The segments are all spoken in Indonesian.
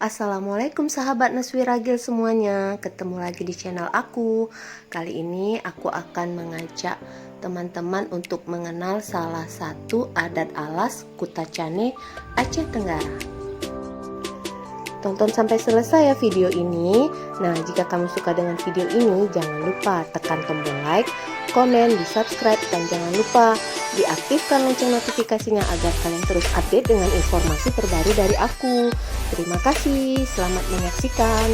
Assalamualaikum sahabat Naswiragil semuanya, ketemu lagi di channel aku. Kali ini aku akan mengajak teman-teman untuk mengenal salah satu adat alas Kutacane, Aceh Tenggara. Tonton sampai selesai ya video ini. Nah, jika kamu suka dengan video ini, jangan lupa tekan tombol like, komen, di subscribe, dan jangan lupa diaktifkan lonceng notifikasinya agar kalian terus update dengan informasi terbaru dari aku. Terima kasih, selamat menyaksikan.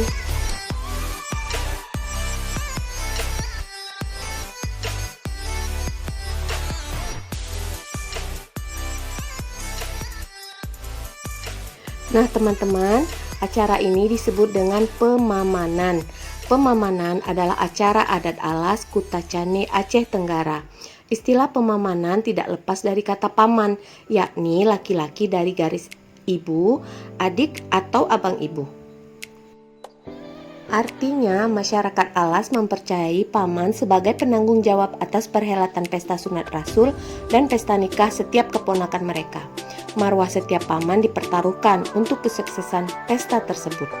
Nah teman-teman, acara ini disebut dengan pemamanan. Pemamanan adalah acara adat alas Kutacane, Aceh Tenggara. Istilah pemamanan tidak lepas dari kata paman, yakni laki-laki dari garis ibu, adik, atau abang ibu. Artinya, masyarakat alas mempercayai paman sebagai penanggung jawab atas perhelatan pesta sunat rasul dan pesta nikah setiap keponakan mereka. Marwah setiap paman dipertaruhkan untuk kesuksesan pesta tersebut.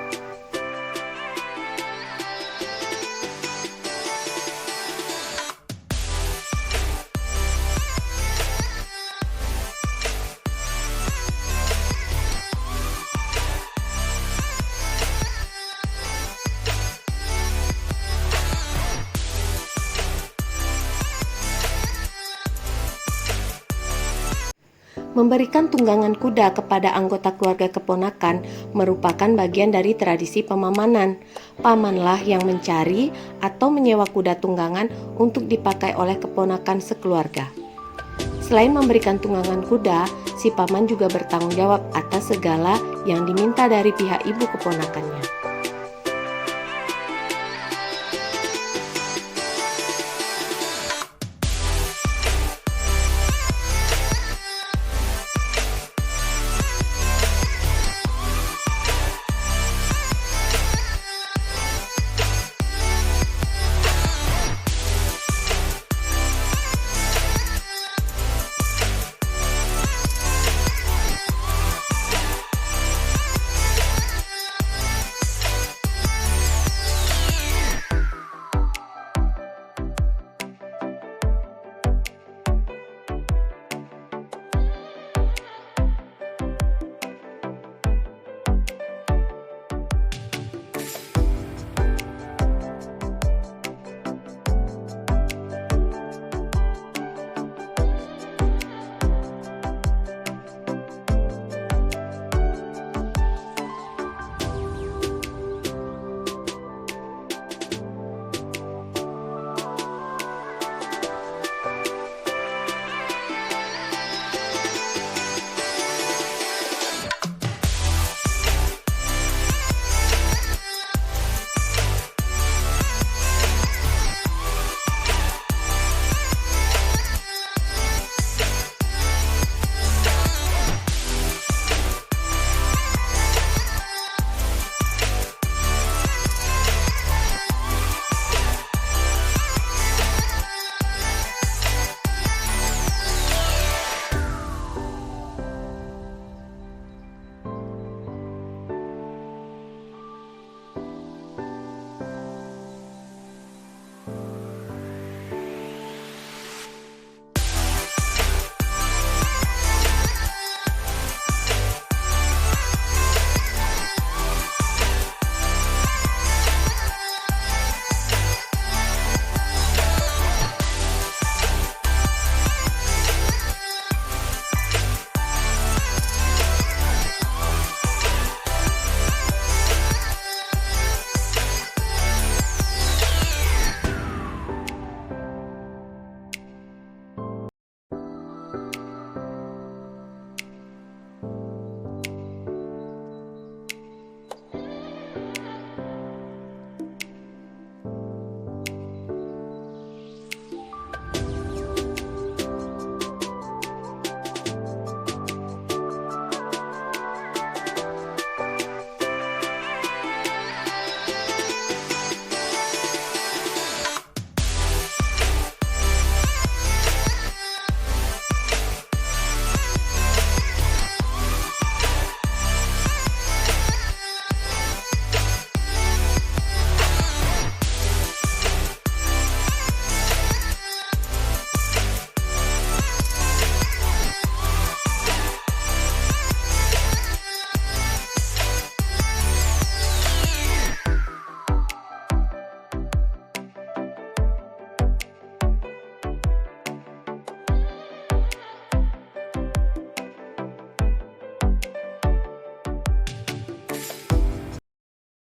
Memberikan tunggangan kuda kepada anggota keluarga keponakan merupakan bagian dari tradisi pemamanan. Pamanlah yang mencari atau menyewa kuda tunggangan untuk dipakai oleh keponakan sekeluarga. Selain memberikan tunggangan kuda, si paman juga bertanggung jawab atas segala yang diminta dari pihak ibu keponakannya.